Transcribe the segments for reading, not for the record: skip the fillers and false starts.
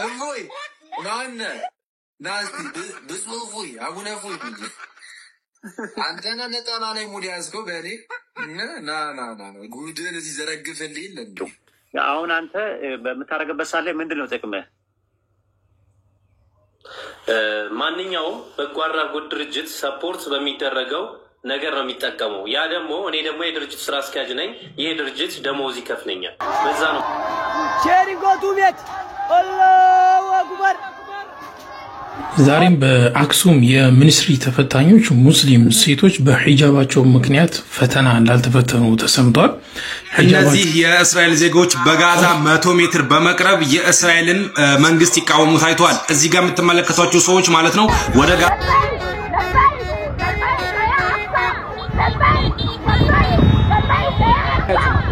እፎይ ማነ ናስቲ ብዙ እፎይ አቡነ እፎይ አንተና ነጠላ ላይ ሙድ ያዝከው በእኔ ና ጉድን እዚህ ዘረግፈልኝ የለም። አሁን አንተ በምታረጋግበት ሳለ ምንድነው ጥቅምህ? ማንኛውም በጎ አድራጎት ድርጅት ሰፖርት በሚደረገው ነገር ነው የሚጠቀመው። ያ ደግሞ እኔ ደግሞ የድርጅት ስራ አስኪያጅ ነኝ። ይሄ ድርጅት ደሞዝ ይከፍለኛል። በዛ ነው ሼሪንጎቱ ቤት አላሁ አክበር። ዛሬም በአክሱም የሚኒስትሪ ተፈታኞች ሙስሊም ሴቶች በሂጃባቸው ምክንያት ፈተና እንዳልተፈተኑ ተሰምቷል። እነዚህ የእስራኤል ዜጎች በጋዛ 100 ሜትር በመቅረብ የእስራኤልን መንግስት ይቃወሙ ታይቷል። እዚህ ጋር የምትመለከቷቸው ሰዎች ማለት ነው ወደ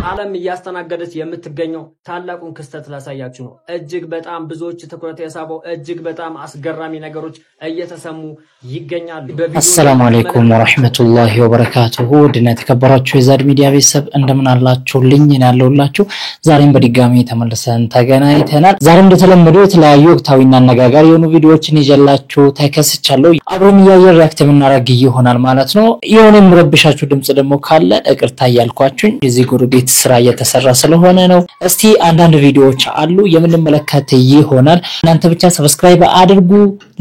ዓለም እያስተናገደች የምትገኘው ታላቁን ክስተት ላሳያችሁ ነው። እጅግ በጣም ብዙዎች ትኩረት የሳበው እጅግ በጣም አስገራሚ ነገሮች እየተሰሙ ይገኛሉ። አሰላሙ አለይኩም ወራህመቱላሂ ወበረካቱሁ። ድና ተከበራችሁ የዛድ ሚዲያ ቤተሰብ እንደምን አላችሁልኝ? ያለውላችሁ ዛሬም በድጋሚ ተመልሰን ተገናኝተናል። ዛሬም እንደተለመደው የተለያዩ ወቅታዊና አነጋጋሪ የሆኑ ቪዲዮዎችን ይዤላችሁ ተከስቻለሁ። አብረን ያየር ሪአክት የምናደርግ ይሆናል ማለት ነው። የሆነ ምረብሻችሁ ድምጽ ደግሞ ካለ እቅርታ ያልኳችሁ እዚህ ጎረቤት ስራ እየተሰራ ስለሆነ ነው። እስቲ አንዳንድ ቪዲዮዎች አሉ የምንመለከት ይሆናል። እናንተ ብቻ ሰብስክራይብ አድርጉ፣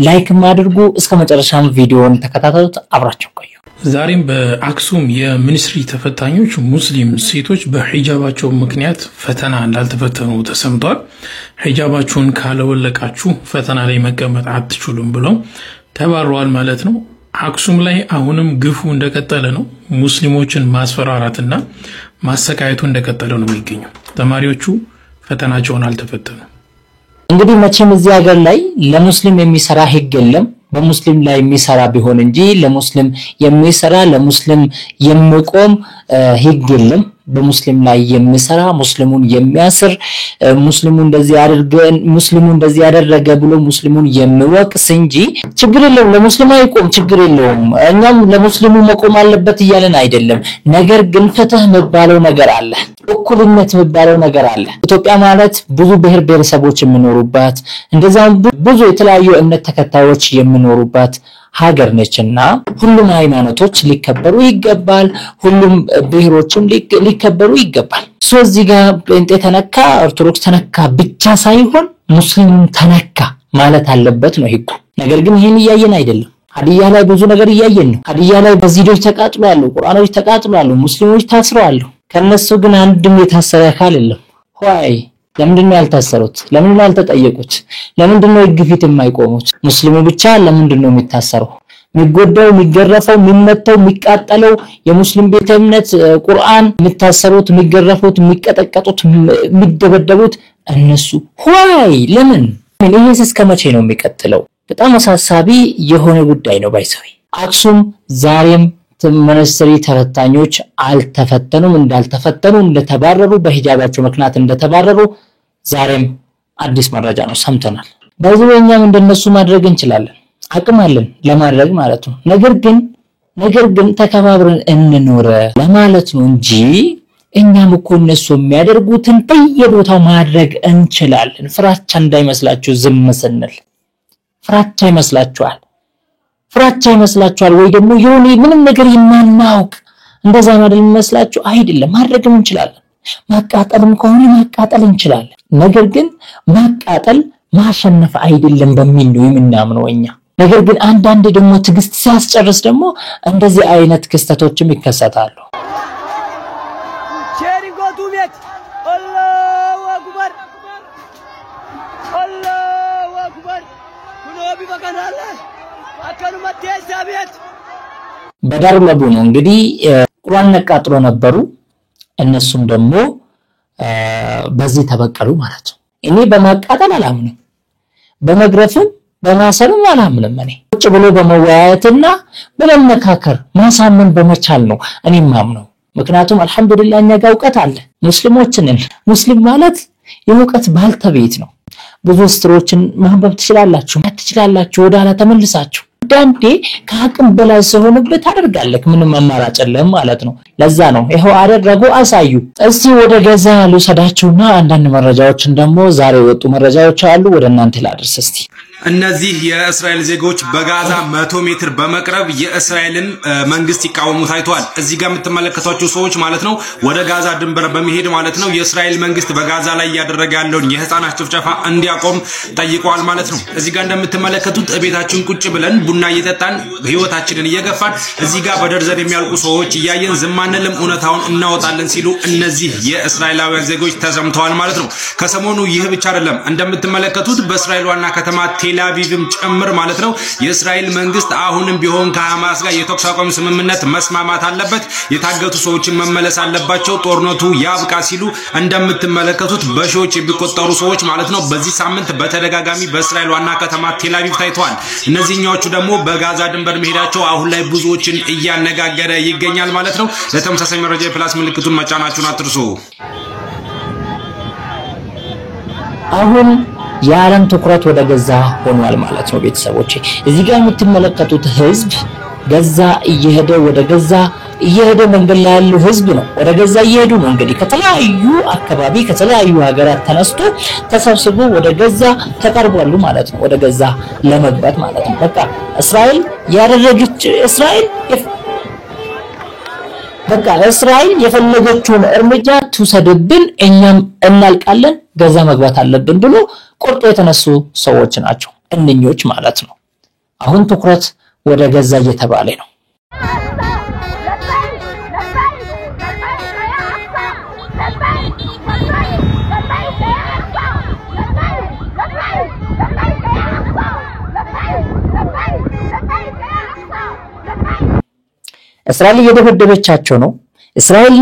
ላይክ አድርጉ፣ እስከ መጨረሻም ቪዲዮውን ተከታተሉት፣ አብራችሁ ቆዩ። ዛሬም በአክሱም የሚኒስትሪ ተፈታኞች ሙስሊም ሴቶች በሂጃባቸው ምክንያት ፈተና እንዳልተፈተኑ ተሰምቷል። ሂጃባችሁን ካለወለቃችሁ ፈተና ላይ መቀመጥ አትችሉም ብለው ተባረዋል ማለት ነው። አክሱም ላይ አሁንም ግፉ እንደቀጠለ ነው። ሙስሊሞችን ማስፈራራትና ማሰቃየቱ እንደቀጠለ ነው የሚገኘው። ተማሪዎቹ ፈተናቸውን አልተፈተኑ። እንግዲህ መቼም እዚህ ሀገር ላይ ለሙስሊም የሚሰራ ህግ የለም። በሙስሊም ላይ የሚሰራ ቢሆን እንጂ ለሙስሊም የሚሰራ ለሙስሊም የሚቆም ህግ የለም። በሙስሊም ላይ የሚሰራ ሙስሊሙን የሚያስር ሙስሊሙ እንደዚህ አድርገን ሙስሊሙ እንደዚህ ያደረገ ብሎ ሙስሊሙን የሚወቅስ እንጂ ችግር የለውም ለሙስሊሙ አይቆም ችግር የለውም እኛም ለሙስሊሙ መቆም አለበት ይያለን አይደለም። ነገር ግን ፍትህ መባለው ነገር አለ፣ እኩልነት መባለው ነገር አለ። ኢትዮጵያ ማለት ብዙ ብሔር ብሔረሰቦች የሚኖሩባት እንደዛም ብዙ የተለያዩ እምነት ተከታዮች የሚኖሩባት ሀገር ነችና ሁሉም ሃይማኖቶች ሊከበሩ ይገባል፣ ሁሉም ብሔሮችም ሊከበሩ ይገባል። እዚህ ጋር ጴንጤ ተነካ ኦርቶዶክስ ተነካ ብቻ ሳይሆን ሙስሊም ተነካ ማለት አለበት ነው ህጉ። ነገር ግን ይሄን ያየን አይደለም። ሀዲያ ላይ ብዙ ነገር ያየን ነው። ሀዲያ ላይ በዚዶች ተቃጥሏል፣ ቁርአኖች ተቃጥሏል፣ ሙስሊሞች ታስረዋል። ከነሱ ግን አንድም የታሰረ አካል የለም። ሆይ ለምንድን ነው ያልታሰሩት? ለምንድን ነው ያልተጠየቁት? ለምንድን ነው ግፊት የማይቆሙት? ሙስሊሙ ብቻ ለምንድን ነው የሚታሰረው? የሚጎዳው የሚገረፈው የሚመተው የሚቃጠለው የሙስሊም ቤተ እምነት ቁርአን የሚታሰሩት የሚገረፉት የሚቀጠቀጡት የሚደበደቡት እነሱ ሆይ ለምን? ይሄስ እስከመቼ ነው የሚቀጥለው? በጣም አሳሳቢ የሆነ ጉዳይ ነው። ባይሰይ አክሱም ዛሬም ሚኒስትሪ ተፈታኞች አልተፈተኑም፣ እንዳልተፈተኑ እንደተባረሩ በሂጃባቸው ምክንያት እንደተባረሩ ዛሬም አዲስ መረጃ ነው ሰምተናል። በዚህኛም እንደነሱ ማድረግ እንችላለን፣ አቅም አለን ለማድረግ ማለት ነው። ነገር ግን ተከባብረን እንኖር ለማለት ነው እንጂ እኛም እኮ እነሱ የሚያደርጉትን በየቦታው ማድረግ እንችላለን። ፍራቻ እንዳይመስላችሁ ዝም ስንል ፍራቻ ይመስላችኋል ወይ ደግሞ የሆነ ምንም ነገር የማናውቅ እንደዛ ማለት ይመስላችሁ አይደለም። ማድረግም እንችላለን። ማቃጠልም ከሆነ ማቃጠል እንችላለን። ነገር ግን ማቃጠል ማሸነፍ አይደለም በሚል ነው የምናምነው እኛ። ነገር ግን አንዳንዴ ደግሞ ትግስት ሲያስጨርስ ደግሞ እንደዚህ አይነት ክስተቶችም ይከሰታሉ። ሼሪንጎቱ ቤት አላሁ አክበር አላሁ አክበር ኩኖቢ በቀናለ አከሩመት ያሳቤት በዳር ለቡ ነው እንግዲህ ቁርአን ነቃጥሎ ነበሩ። እነሱም ደግሞ በዚህ ተበቀሉ ማለት ነው። እኔ በማቃጠል አላምንም፣ በመግረፍም በማሰርም አላምንም። እኔ ቁጭ ብሎ በመወያየትና በመመካከር ማሳመን በመቻል ነው እኔ ማምነው። ምክንያቱም አልহামዱሊላህ እኛ ጋር ዕውቀት አለ። ሙስሊሞችን ሙስሊም ማለት የዕውቀት ባልተቤት ነው። ብዙ ስትሮችን ማንበብ ትችላላችሁ፣ ወደ ኋላ ተመልሳችሁ አንዳንዴ ከአቅም በላይ ሲሆንበት ታደርጋለህ ምንም አማራጭ የለም ማለት ነው ለዛ ነው ይሄው አደረጉ አሳዩ እስቲ ወደ ገዛ ልውሰዳችሁና አንዳንድ መረጃዎችን ደግሞ ዛሬ ወጡ መረጃዎች አሉ ወደ እናንተ ላድርስ እስቲ እነዚህ የእስራኤል ዜጎች በጋዛ 100 ሜትር በመቅረብ የእስራኤልን መንግስት ይቃወሙ ታይቷል እዚህ ጋር የምትመለከቷቸው ሰዎች ማለት ነው ወደ ጋዛ ድንበር በመሄድ ማለት ነው የእስራኤል መንግስት በጋዛ ላይ ያደረገ ያለውን የህፃናት ጭፍጨፋ እንዲያቆም ጠይቀዋል ማለት ነው እዚህ ጋር እንደምትመለከቱት ቤታችን ቁጭ ብለን ቡና እየጠጣን ህይወታችንን እየገፋን እዚህ ጋር በደርዘን የሚያልቁ ሰዎች እያየን ዝማንልም እውነታውን እናወጣለን ሲሉ እነዚህ የእስራኤላውያን ዜጎች ተሰምተዋል ማለት ነው ከሰሞኑ ይህ ብቻ አይደለም እንደምትመለከቱት በእስራኤል ዋና ከተማ ቴልአቪቭም ጭምር ማለት ነው የእስራኤል መንግስት አሁንም ቢሆን ከሐማስ ጋር የተኩስ አቁም ስምምነት መስማማት አለበት የታገቱ ሰዎችን መመለስ አለባቸው ጦርነቱ ያብቃ ሲሉ እንደምትመለከቱት በሺዎች የሚቆጠሩ ሰዎች ማለት ነው በዚህ ሳምንት በተደጋጋሚ በእስራኤል ዋና ከተማ ቴልአቪቭ ታይተዋል እነዚህኞቹ ደግሞ በጋዛ ድንበር መሄዳቸው አሁን ላይ ብዙዎችን እያነጋገረ ይገኛል ማለት ነው ለተመሳሳይ መረጃ የፕላስ ምልክቱን መጫናችሁን አትርሱ አሁን የዓለም ትኩረት ወደ ገዛ ሆኗል ማለት ነው ቤተሰቦቼ እዚህ ጋር የምትመለከቱት ህዝብ ገዛ እየሄደ ወደ ገዛ እየሄደ መንገድ ላይ ያለው ህዝብ ነው ወደ ገዛ እየሄዱ ነው እንግዲህ ከተለያዩ አካባቢ ከተለያዩ ሀገራት ተነስቶ ተሰብስቦ ወደ ገዛ ተቀርቧሉ ማለት ነው ወደ ገዛ ለመግባት ማለት ነው በቃ እስራኤል ያደረገች እስራኤል የፈለገችውን እርምጃ ትውሰድብን እኛም እናልቃለን ገዛ መግባት አለብን ብሎ ቆርጦ የተነሱ ሰዎች ናቸው እነኞች ማለት ነው አሁን ትኩረት ወደ ገዛ እየተባለ ነው እስራኤል እየደበደበቻቸው ነው እስራኤል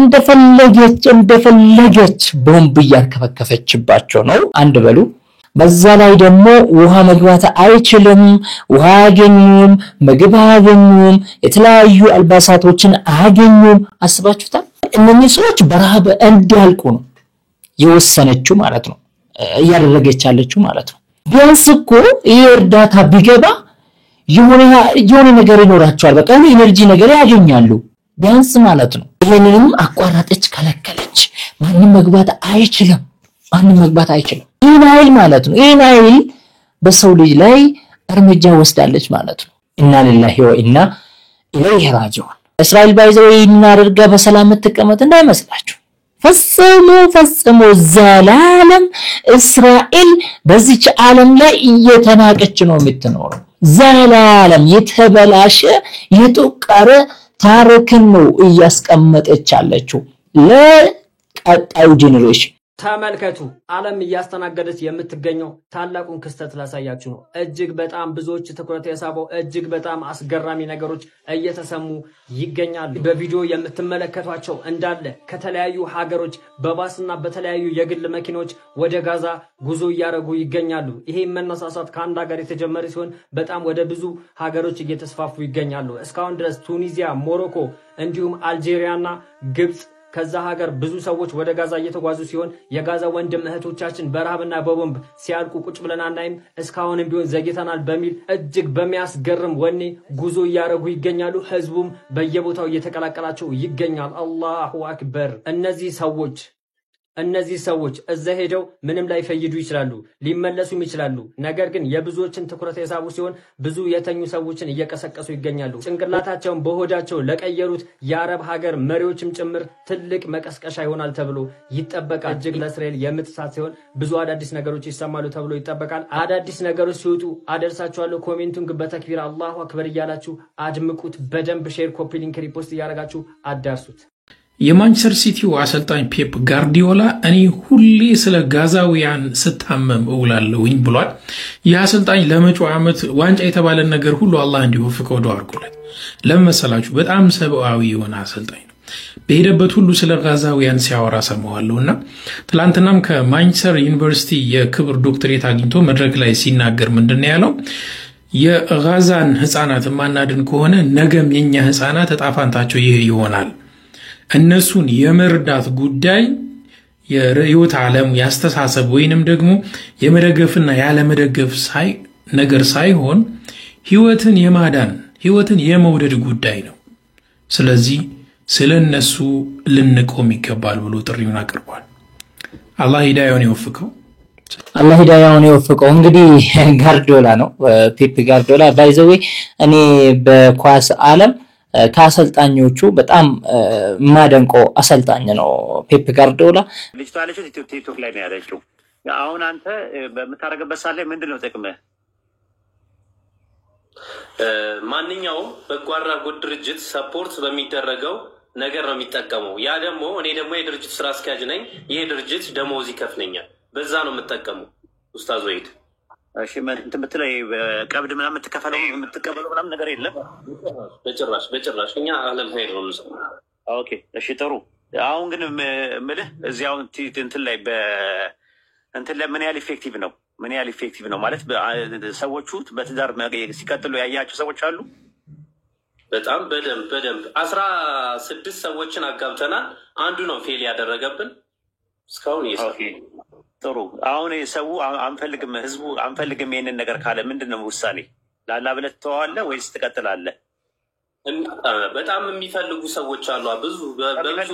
እንደፈለገች ቦምብ ያርከፈከፈችባቸው ነው አንድ በሉ በዛ ላይ ደግሞ ውሃ መግባት አይችልም ውሃ አገኙም ምግብ አገኙም የተለያዩ አልባሳቶችን አገኙም አስባችሁታል እነኚህ ሰዎች በረሃብ እንዲያልቁ ነው የወሰነችው ማለት ነው ያደረገቻለችው ማለት ነው ቢያንስ እኮ ይሄ እርዳታ ቢገባ የሆነ ነገር ይኖራቸዋል በቃ ኢነርጂ ነገር ያገኛሉ ቢያንስ ማለት ነው ይሄንንም አቋራጠች ከለከለች ማንንም መግባት አይችልም ኢናይል ማለት ነው ኢናይል በሰው ልጅ ላይ እርምጃ ወስዳለች ማለት ነው ኢና ሊላሂ ወኢና ኢለይሂ ራጂዑን እስራኤል ባይዘው እናርጋ በሰላም ተቀመጥ እንዳይመስላችሁ ፈጽሞ ዘላለም እስራኤል በዚች ዓለም ላይ እየተናቀች ነው የምትኖረው ዘላለም የተበላሸ የጠቀረ ታሪክን ነው እያስቀመጠች ያለችው ለቀጣዩ ጄኔሬሽን ተመልከቱ ዓለም እያስተናገደች የምትገኘው ታላቁን ክስተት ላሳያችሁ ነው እጅግ በጣም ብዙዎች ትኩረት የሳበው እጅግ በጣም አስገራሚ ነገሮች እየተሰሙ ይገኛሉ በቪዲዮ የምትመለከቷቸው እንዳለ ከተለያዩ ሀገሮች በባስና በተለያዩ የግል መኪኖች ወደ ጋዛ ጉዞ ያረጉ ይገኛሉ ይሄ መነሳሳት ከአንድ ሀገር የተጀመረ ሲሆን በጣም ወደ ብዙ ሀገሮች እየተስፋፉ ይገኛሉ እስካሁን ድረስ ቱኒዚያ ሞሮኮ እንዲሁም አልጄሪያና ግብጽ ከዛ ሀገር ብዙ ሰዎች ወደ ጋዛ እየተጓዙ ሲሆን የጋዛ ወንድም እህቶቻችን በረሃብና በቦምብ ሲያልቁ ቁጭ ብለን አናይም እስካሁንም ቢሆን ዘግይተናል በሚል እጅግ በሚያስገርም ወኔ ጉዞ ያረጉ ይገኛሉ ህዝቡም በየቦታው እየተቀላቀላቸው ይገኛል አላሁ አክበር እነዚህ ሰዎች እዛ ሄደው ምንም ላይ ፈይዱ ይችላሉ ሊመለሱም ይችላሉ ነገር ግን የብዙዎችን ትኩረት የሳቡ ሲሆን ብዙ የተኙ ሰዎችን እየቀሰቀሱ ይገኛሉ ጭንቅላታቸውን በሆዳቸው ለቀየሩት የአረብ ሀገር መሪዎችም ጭምር ትልቅ መቀስቀሻ ይሆናል ተብሎ ይጠበቃል እጅግ ለእስራኤል የምትሳት ሲሆን ብዙ አዳዲስ ነገሮች ይሰማሉ ተብሎ ይጠበቃል አዳዲስ ነገሮች ሲወጡ አደርሳችኋለሁ ኮሜንቱን በተክቢር አላሁ አክበር እያላችሁ አድምቁት በደንብ ሼር ኮፒ ሊንክ ሪፖስት እያደረጋችሁ አዳርሱት የማንቸስተር ሲቲው አሰልጣኝ ፔፕ ጋርዲዮላ እኔ ሁሌ ስለ ጋዛውያን ስታመም እውላለሁኝ ብሏል የአሰልጣኝ ለመጪው ዓመት ዋንጫ የተባለ ነገር ሁሉ አላህ እንዲወፍቀው ዱዓ አድርጉለት ለመሰላችሁ በጣም ሰብአዊ የሆነ አሰልጣኝ ነው በሄደበት ሁሉ ስለ ጋዛውያን ሲያወራ ሰማዋለሁና ትላንትናም ከማንቸስተር ዩኒቨርሲቲ የክብር ዶክተሬት አግኝቶ መድረክ ላይ ሲናገር ምንድነው ያለው የጋዛን ህፃናት ማናድን ከሆነ ነገም የኛ ህፃናት ተጣፋንታቸው ይሄ ይሆናል እነሱን የመርዳት ጉዳይ የርዕዮተ ዓለም ያስተሳሰብ ወይንም ደግሞ የመደገፍና ያለ መደገፍ ነገር ሳይሆን ህይወትን የማዳን ህይወትን የመውደድ ጉዳይ ነው። ስለዚህ ስለነሱ ልንቆም ይገባል ብሎ ጥሪውን አቅርቧል። አላህ ሂዳያውን ይወፍቀው። አላህ ሂዳያውን ይወፍቀው። እንግዲህ ጋርዲዮላ ነው ፔፕ ጋርዲዮላ ባይዘዌ እኔ በኳስ ዓለም ከአሰልጣኞቹ በጣም ማደንቆ አሰልጣኝ ነው ፔፕ ጋርዲዮላ። ልጅቷ ያለችው ቲክቶክ ላይ ነው ያለችው። አሁን አንተ በምታረጋግበት ሳለ ምንድነው ጥቅምህ? ማንኛውም በጎ አድራጎት ድርጅት ሰፖርት በሚደረገው ነገር ነው የሚጠቀመው። ያ ደግሞ እኔ ደግሞ የድርጅት ስራ አስኪያጅ ነኝ። ይሄ ድርጅት ደሞዝ ይከፍለኛል። በዛ ነው የምጠቀመው። ኡስታዝ ወይድ እሺ እንትን ብትለው ቀብድ ምናምን የምትቀበለው ምናምን ነገር የለም በጭራሽ። እኛ አለም ሄድ ነው የምንሰራው። ኦኬ እሺ ጥሩ። አሁን ግን ምልህ እዚህ አሁን እንትን ላይ ምን ያህል ኢፌክቲቭ ነው? ምን ያህል ኢፌክቲቭ ነው ማለት ሰዎቹ በትዳር ሲቀጥሉ ያያቸው ሰዎች አሉ? በጣም በደንብ 16 ሰዎችን አጋብተናል። አንዱ ነው ፌል ያደረገብን እስካሁን ይሰራ። ጥሩ። አሁን ሰው አንፈልግም፣ ህዝቡ አንፈልግም ይሄንን ነገር ካለ ምንድነው ውሳኔ? ላላ ብለህ ትተዋለህ ወይስ ትቀጥላለህ? በጣም የሚፈልጉ ሰዎች አሉ። ብዙ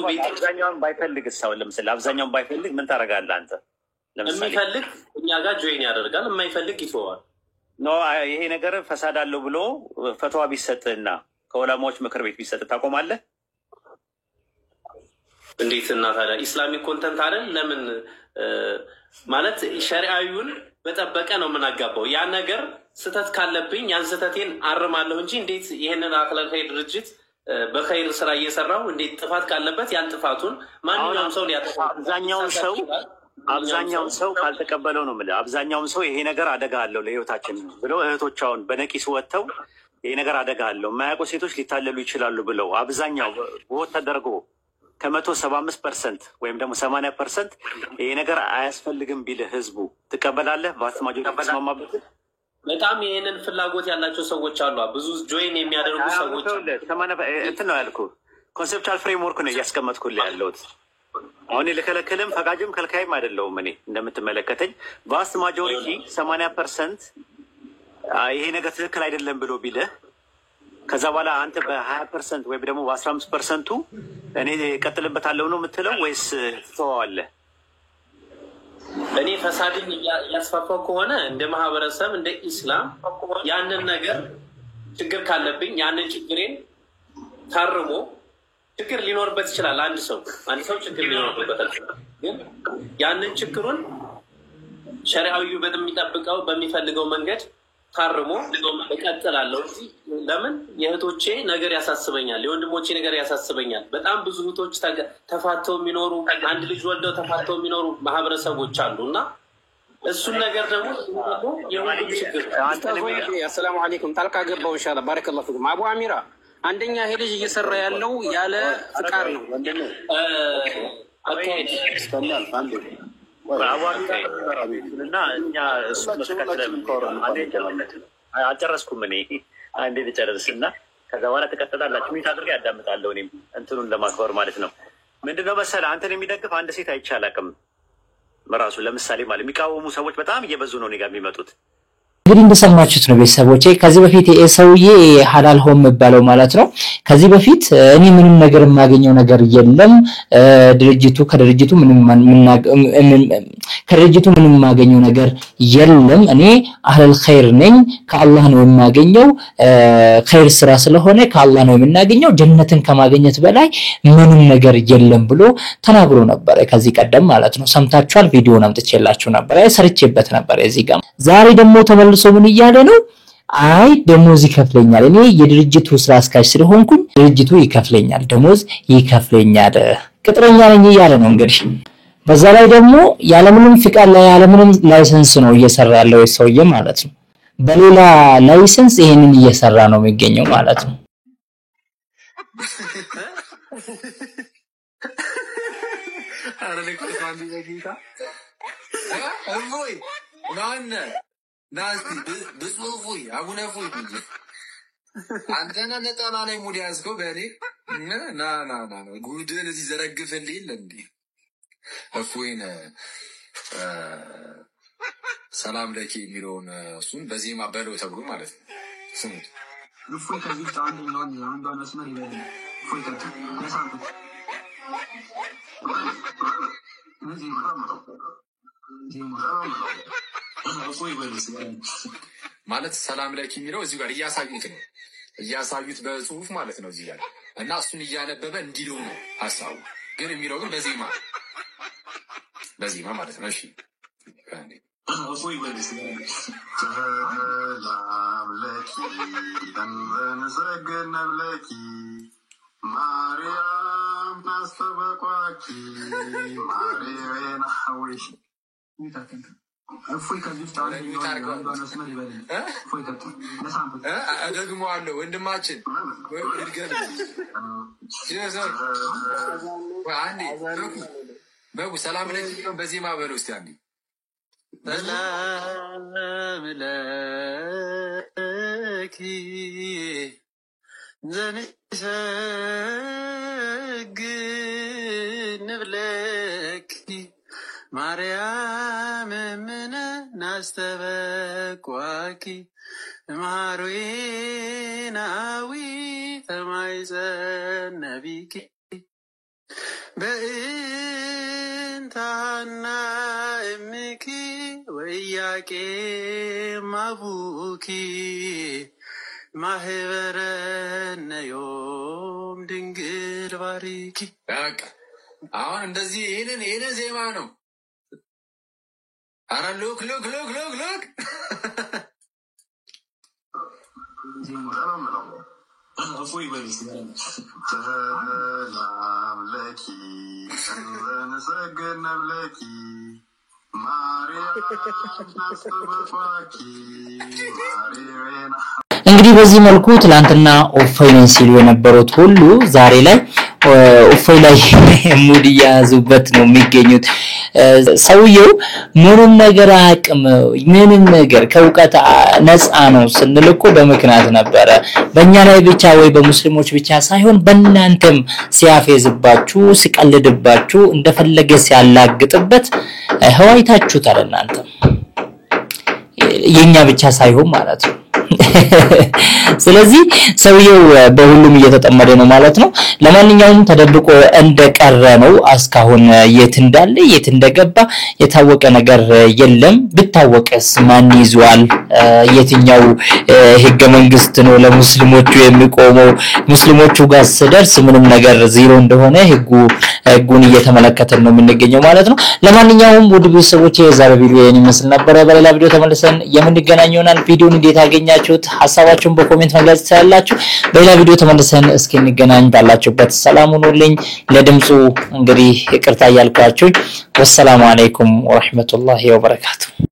ቤት አብዛኛውን ባይፈልግ ሰው ለምሳሌ አብዛኛውን ባይፈልግ ምን ታደርጋለህ አንተ? የሚፈልግ እኛ ጋር ጆይን ያደርጋል፣ የማይፈልግ ይተዋል። ኖ ይሄ ነገር ፈሳድ አለው ብሎ ፈትዋ ቢሰጥና ከዑለማዎች ምክር ቤት ቢሰጥ ታቆማለህ? እንዴት እና ታዲያ ኢስላሚክ ኮንተንት አይደል? ለምን ማለት ሸሪዓዊውን በጠበቀ ነው የምናጋባው። ያ ነገር ስተት ካለብኝ ያን ስተቴን አርማለሁ እንጂ እንዴት ይሄንን አክለል ኸይር ድርጅት በኸይር ስራ እየሰራው እንዴት ጥፋት ካለበት ያን ጥፋቱን ማንኛውም ሰው ሊያጠፋ አብዛኛውን ሰው ካልተቀበለው ነው የምልህ። አብዛኛውን ሰው ይሄ ነገር አደጋ አለው ለህይወታችን ብለው እህቶቻውን በነቂስ ወጥተው ይሄ ነገር አደጋ አለው የማያውቁ ሴቶች ሊታለሉ ይችላሉ ብለው አብዛኛው ወጥ ተደርጎ ከ175% ወይም ደግሞ 80% ይሄ ነገር አያስፈልግም ቢልህ ህዝቡ ትቀበላለህ? ባትማጆ ተስማማበት። በጣም ይሄንን ፍላጎት ያላቸው ሰዎች አሉ። ብዙ ጆይን የሚያደርጉ ሰዎች እንትን ነው ያልኩህ። ኮንሴፕቹዋል ፍሬምወርክ ነው እያስቀመጥኩልህ ያለሁት። አሁን ልከለክልም ፈቃጅም ከልካይም አይደለሁም። እኔ እንደምትመለከተኝ ቫስት ማጆሪቲ 80% ይሄ ነገር ትክክል አይደለም ብሎ ቢልህ ከዛ በኋላ አንተ በ20% ወይም ደግሞ በ15%ቱ እኔ ቀጥልበታለሁ ነው የምትለው ወይስ ትተዋዋለህ? እኔ ፈሳድን እያስፋፋው ከሆነ እንደ ማህበረሰብ እንደ ኢስላም ያንን ነገር ችግር ካለብኝ ያንን ችግሬን ታርሞ ችግር ሊኖርበት ይችላል። አንድ ሰው ችግር ሊኖርበት ይችላል። ግን ያንን ችግሩን ሸሪዓዊ በሚጠብቀው በሚፈልገው መንገድ ታርሞ እቀጥላለሁ። ለምን የእህቶቼ ነገር ያሳስበኛል፣ የወንድሞቼ ነገር ያሳስበኛል። በጣም ብዙ እህቶች ተፋተው የሚኖሩ አንድ ልጅ ወልደው ተፋተው የሚኖሩ ማህበረሰቦች አሉ እና እሱን ነገር ደግሞ የወንድም ችግር አሰላሙ አለይኩም ጣልቃ ገባው ኢንሻአላህ ባረከላሁ ፊኩም አቡ አሚራ አንደኛ ይሄ ልጅ እየሰራ ያለው ያለ ፍቃድ ነው እና እኛ እሱ አልጨረስኩም። እኔ አንዴ ልጨርስና ከዛ በኋላ ትቀጥላላችሁ። ሚት አድርጌ ያዳምጣለሁ። እኔም እንትኑን ለማክበር ማለት ነው። ምንድነው መሰለህ አንተን የሚደግፍ አንድ ሴት አይቼ አላውቅም። ራሱ ለምሳሌ ማለት የሚቃወሙ ሰዎች በጣም እየበዙ ነው እኔ ጋር የሚመጡት። እንግዲህ እንደሰማችሁት ነው ቤተሰቦቼ። ከዚህ በፊት ሰውዬ ሐላል ሆም የሚባለው ማለት ነው። ከዚህ በፊት እኔ ምንም ነገር የማገኘው ነገር የለም ከድርጅቱ ምንም የማገኘው ነገር የለም። እኔ አህለል ኸይር ነኝ፣ ከአላህ ነው የማገኘው፣ ኸይር ስራ ስለሆነ ከአላህ ነው የምናገኘው፣ ጀነትን ከማግኘት በላይ ምንም ነገር የለም ብሎ ተናግሮ ነበር ከዚህ ቀደም ማለት ነው። ሰምታችኋል። ቪዲዮውን አምጥቼላችሁ ነበር፣ ሰርቼበት ነበር እዚህ ጋር። ዛሬ ደግሞ ተመልሶ ምን እያለ ነው? አይ ደሞዝ ይከፍለኛል፣ እኔ የድርጅቱ ስራ አስኪያጅ ስለሆንኩኝ ድርጅቱ ይከፍለኛል፣ ደሞዝ ይከፍለኛል፣ ቅጥረኛ ነኝ እያለ ነው እንግዲህ። በዛ ላይ ደግሞ ያለምንም ፍቃድ ላይ ያለምንም ላይሰንስ ነው እየሰራ ያለው ሰውዬ ማለት ነው። በሌላ ላይሰንስ ይሄንን እየሰራ ነው የሚገኘው ማለት ነው። አንተና ነጠላ ላይ ሙድ ያዝከው በእኔ ና ጉድን እዚህ ዘረግፈልኝ የለ እንዴ? እፎይን ሰላም ለኪ የሚለውን እሱን በዜማ በለው ተብሎ ማለት ነው። ስሙት። እፎይ ከዚህ ውስጥ አንደኛውን አንዷን መስመር ይበል። እፎይ ከቱ ለሳንኩት ማለት ሰላም ለኪ የሚለው እዚህ ጋር እያሳዩት በጽሁፍ ማለት ነው እዚህ ጋር እና እሱን እያነበበ እንዲለው ነው ሐሳቡ። ግን የሚለው ግን በዜማ ማለት ነው። እሺ ሰላም ለኪ እንሰግድ ለኪ ማርያም ታስተበቋኪ ማርያም ሐዊሽ እፎይ ከዚህ ውስጥ አንዷን መስመር ይበል። እፎይ ከቱ ለሳንኩት ደግሞ አለው ወንድማችን ወይ እድገት ሲዘር አንዴ በጉ ሰላም ለኪ በዜማ በለው እስቲ አንዴ ሰላም ለኪ ዘንሰግድ ለኪ ማርያም ምን ናስተበቋኪ ማርዌናዊ ተማይዘነቢኪ በእንታና እምኪ ወያቄ ማቡኪ ማህበረነዮም ድንግል ባሪኪ። አሁን እንደዚህ ይሄንን ዜማ ነው። አረ ሉክ ሰላም ለኪ እንሰግድ ለኪ ማርያም ታስተበቋኪ ማርያም እንግዲህ በዚህ መልኩ ትላንትና ኦፎይ ነን ሲሉ የነበሩት ሁሉ ዛሬ ላይ ኦፎይ ላይ ሙድ ያዙበት ነው የሚገኙት። ሰውየው ምንም ነገር አቅም ምንም ነገር ከውቀት ነፃ ነው ስንልኮ በመክናት ነበር። በእኛ ላይ ብቻ ወይ በሙስሊሞች ብቻ ሳይሆን በእናንተም ሲያፌዝባችሁ ሲቀልድባችሁ እንደፈለገ ሲያላግጥበት ህዋይታችሁታል። እናንተ የኛ ብቻ ሳይሆን ማለት ነው። ስለዚህ ሰውየው በሁሉም እየተጠመደ ነው ማለት ነው። ለማንኛውም ተደብቆ እንደቀረ ነው። እስካሁን የት እንዳለ የት እንደገባ የታወቀ ነገር የለም። ብታወቀስ ማን ይዟል? የትኛው ህገ መንግስት ነው ለሙስሊሞቹ የሚቆመው? ሙስሊሞቹ ጋር ሲደርስ ምንም ነገር ዜሮ እንደሆነ ህጉን እየተመለከተን ነው የምንገኘው ማለት ነው። ለማንኛውም ውድ ቤተሰቦቼ የዛሬ ቪዲዮ ይሄን ይመስል ነበር። በሌላ ቪዲዮ ተመልሰን የምንገናኝ ይሆናል። ቪዲዮውን እንዴት አገኛችሁት? ሐሳባችሁን በኮሜንት መግለጽ ትችላላችሁ። በሌላ ቪዲዮ ተመልሰን እስኪንገናኝ ባላችሁበት ሰላም ሁኑልኝ። ለድምጹ እንግዲህ ይቅርታ እያልኳችሁ ወሰላሙ አለይኩም ወራህመቱላሂ ወበረካቱ።